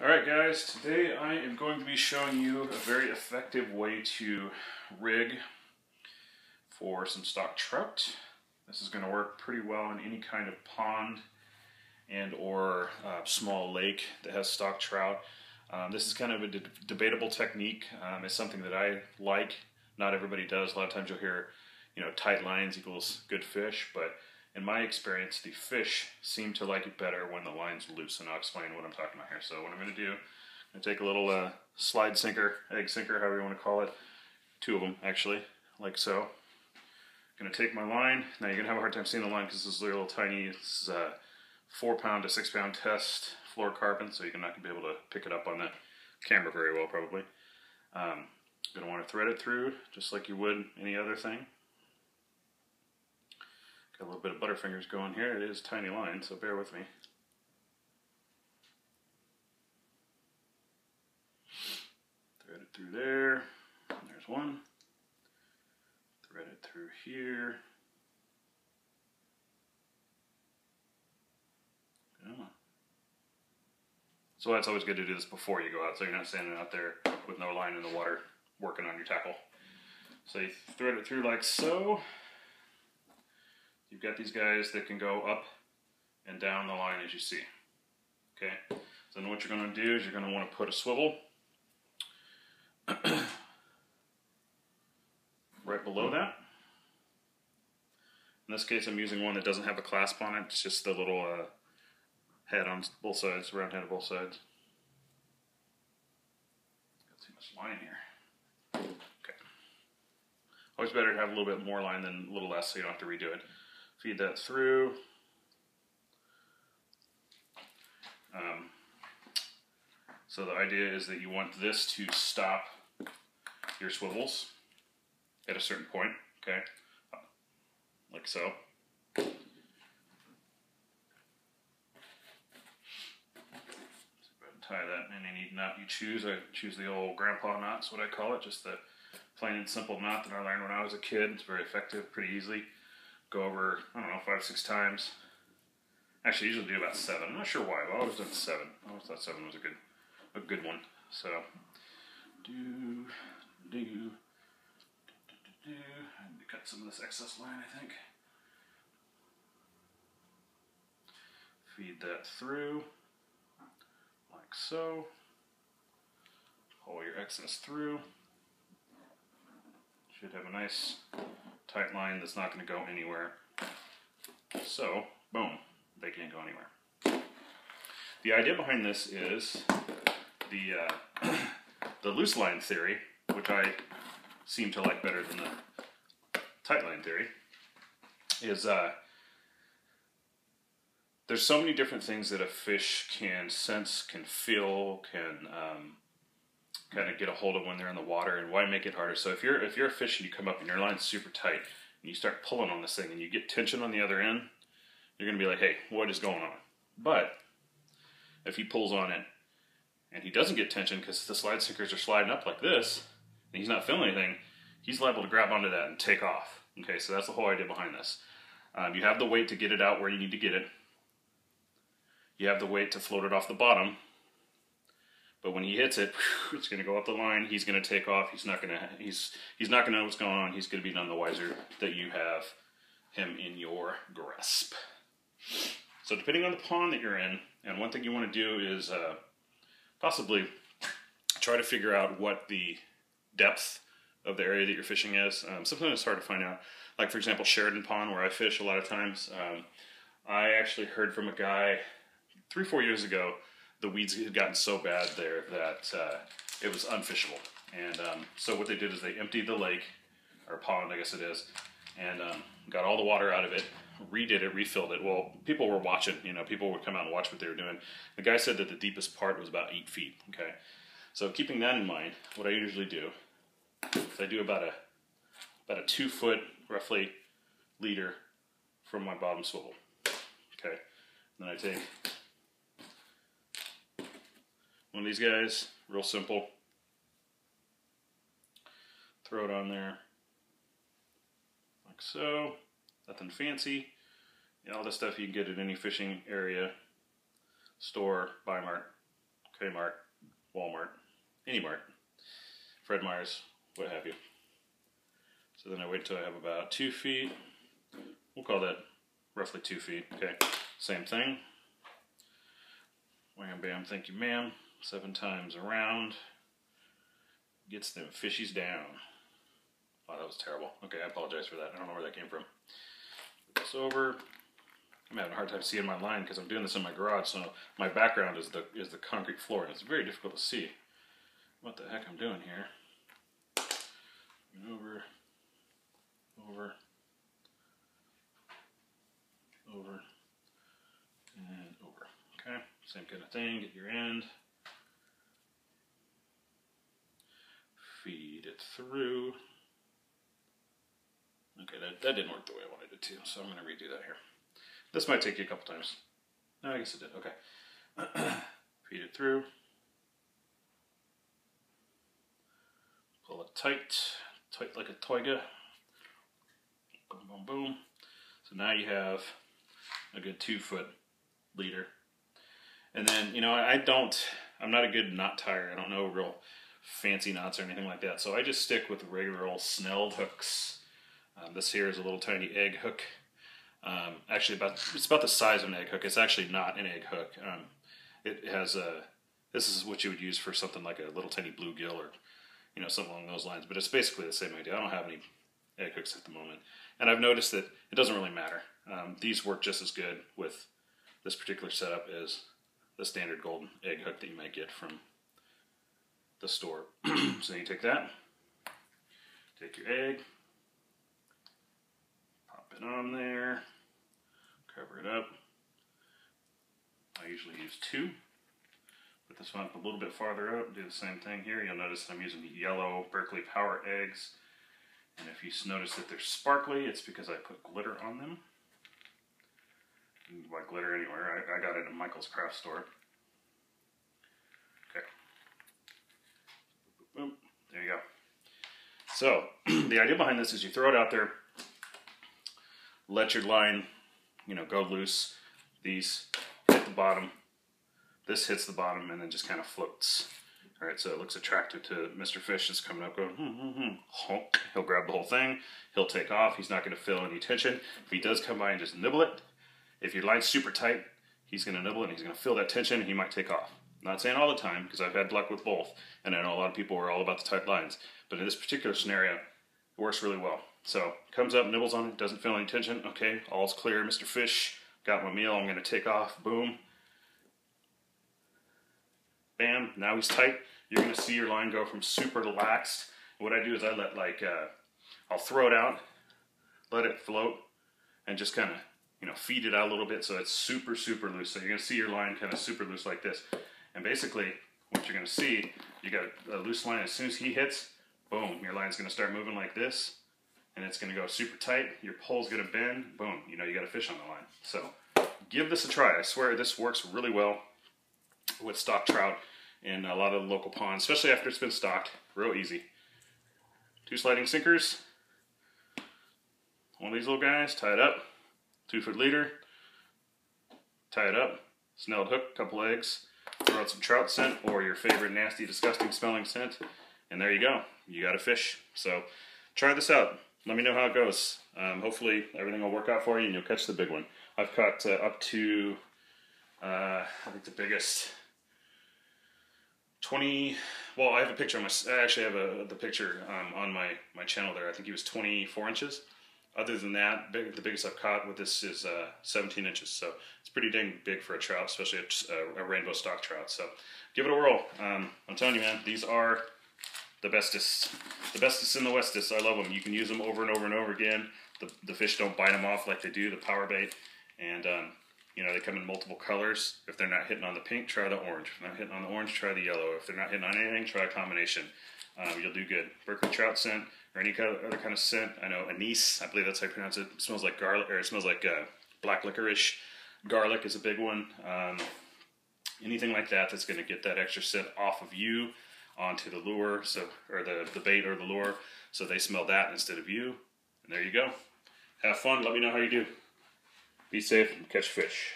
Alright guys, today I am going to be showing you a very effective way to rig for some stock trout. This is going to work pretty well in any kind of pond and or small lake that has stock trout. This is kind of a debatable technique. It's something that I like. Not everybody does. A lot of times you'll hear, tight lines equals good fish, but in my experience, the fish seem to like it better when the line's loose, and I'll explain what I'm talking about here. So what I'm going to do, I'm going to take a little slide sinker, egg sinker, however you want to call it, two of them actually, like so. I'm going to take my line. Now you're going to have a hard time seeing the line because this is a little tiny. This is a 4-pound to 6-pound test fluorocarbon, so you're not going to be able to pick it up on the camera very well probably. You're going to want to thread it through just like you would any other thing. Got a little bit of butterfingers going here. It is a tiny line, so bear with me. Thread it through there. There's one. Thread it through here. Come on. So that's always good to do this before you go out, so you're not standing out there with no line in the water working on your tackle. So you thread it through like so. You've got these guys that can go up and down the line as you see. Okay, so then what you're going to do is you're going to want to put a swivel right below that. In this case I'm using one that doesn't have a clasp on it, it's just the little head on both sides, round head on both sides. Got too much line here. Okay. Always better to have a little bit more line than a little less so you don't have to redo it. Feed that through. So the idea is that you want this to stop your swivels at a certain point, okay? Like so. Tie that in any knot you choose. I choose the old grandpa knot, that's what I call it. Just the plain and simple knot that I learned when I was a kid. It's very effective, pretty easy. Go over, I don't know, 5-6 times. Actually, I usually do about 7. I'm not sure why. I've always done 7. I always thought 7 was a good one. So, I need to cut some of this excess line, I think. Feed that through, like so. Pull your excess through. Should have a nice tight line that's not going to go anywhere. So, boom, they can't go anywhere. The idea behind this is the loose line theory, which I seem to like better than the tight line theory, is there's so many different things that a fish can sense, can feel, can kind of get a hold of when they're in the water, and why make it harder? So if you're a fish and you come up and your line's super tight and you start pulling on this thing and you get tension on the other end, you're going to be like, hey, what is going on? But if he pulls on it and he doesn't get tension because the slide sinkers are sliding up like this and he's not feeling anything, he's liable to grab onto that and take off. Okay, so that's the whole idea behind this. You have the weight to get it out where you need to get it. You have the weight to float it off the bottom. But when he hits it, it's going to go up the line. He's going to take off. He's not going to know what's going on. He's going to be none the wiser that you have him in your grasp. So depending on the pond that you're in, and one thing you want to do is possibly try to figure out what the depth of the area that you're fishing is. Sometimes it's hard to find out. Like for example, Sheridan Pond, where I fish a lot of times. I actually heard from a guy 3-4 years ago. The weeds had gotten so bad there that it was unfishable. And so what they did is they emptied the lake, or pond I guess it is, and got all the water out of it, redid it, refilled it. Well, people were watching, people would come out and watch what they were doing. The guy said that the deepest part was about 8 feet, okay? So keeping that in mind, what I usually do is I do about a 2-foot, roughly, leader from my bottom swivel, okay? Then I take one of these guys, real simple. Throw it on there, like so. Nothing fancy. All this stuff you can get at any fishing area, store, buy mart, Kmart, Walmart, any mart, Fred Meyer's, what have you. So then I wait till I have about 2 feet. We'll call that roughly 2 feet. Okay, same thing. Wham bam, thank you ma'am. 7 times around. Gets them fishies down. Oh, that was terrible. Okay, I apologize for that. I don't know where that came from. Put this over. I'm having a hard time seeing my line because I'm doing this in my garage, so my background is the concrete floor, and it's very difficult to see what the heck I'm doing here. Over, over, over, and over. Okay, same kind of thing. Get your end. Feed it through. Okay, that didn't work the way I wanted it to, so I'm going to redo that here. This might take you a couple times. No, I guess it did. Okay. Feed it through. Pull it tight. Tight like a toiga. Boom, boom, boom. So now you have a good 2-foot leader. And then, you know, I'm not a good knot tire. I don't know real fancy knots or anything like that. So I just stick with regular old snelled hooks. This here is a little tiny egg hook. Actually, it's about the size of an egg hook. It's actually not an egg hook. It has this is what you would use for something like a little tiny bluegill or, you know, something along those lines. But it's basically the same idea. I don't have any egg hooks at the moment. And I've noticed that it doesn't really matter. These work just as good with this particular setup as the standard golden egg hook that you might get from the store. So you take that, take your egg, pop it on there, cover it up. I usually use 2. Put this one up a little bit farther up, do the same thing here. You'll notice I'm using the yellow Berkeley Power eggs. And if you notice that they're sparkly, it's because I put glitter on them. You can buy glitter anywhere. I got it at Michael's craft store. Okay. Boom. There you go. So, the idea behind this is you throw it out there, let your line, you know, go loose. These hit the bottom. This hits the bottom and then just kind of floats. All right, so it looks attractive to Mr. Fish that's coming up going, honk. He'll grab the whole thing. He'll take off. He's not going to feel any tension. If he does come by and just nibble it, if your line's super tight, he's going to nibble it and he's going to feel that tension and he might take off. I'm not saying all the time because I've had luck with both, and I know a lot of people are all about the tight lines. But in this particular scenario, it works really well. So, comes up, nibbles on it, doesn't feel any tension. Okay, all's clear, Mr. Fish. Got my meal, I'm going to take off. Boom. Bam, now he's tight. You're going to see your line go from super relaxed. What I do is I let I'll throw it out, let it float, and just kind of, you know, feed it out a little bit so it's super, super loose. So you're going to see your line kind of super loose like this. And basically, what you're going to see, you got a loose line. As soon as he hits, boom, your line's going to start moving like this. And it's going to go super tight. Your pole's going to bend. Boom, you know you got a fish on the line. So give this a try. I swear this works really well with stock trout in a lot of the local ponds, especially after it's been stocked. Real easy. 2 sliding sinkers. One of these little guys, tie it up. 2-foot leader. Tie it up. Snelled hook, couple eggs. Throw out some trout scent or your favorite nasty, disgusting smelling scent. And there you go. You got a fish. So try this out. Let me know how it goes. Hopefully everything will work out for you and you'll catch the big one. I've caught up to, I think the biggest 20, well, I have a picture on I actually have the picture on my channel there. I think he was 24 inches. Other than that, the biggest I've caught with this is 17 inches. So it's pretty dang big for a trout, especially a rainbow stock trout. So give it a whirl. I'm telling you, man, these are the bestest in the westest. I love them. You can use them over and over and over again. The fish don't bite them off like they do the power bait. And, you know, they come in multiple colors. If they're not hitting on the pink, try the orange. If they're not hitting on the orange, try the yellow. If they're not hitting on anything, try a combination. You'll do good. Berkeley trout scent or any other kind of scent. I know anise, I believe that's how you pronounce it. It smells like garlic, or it smells like black licorice. Garlic is a big one. Anything like that that's going to get that extra scent off of you onto the lure, or the bait or the lure, so they smell that instead of you. And there you go. Have fun. Let me know how you do. Be safe and catch fish.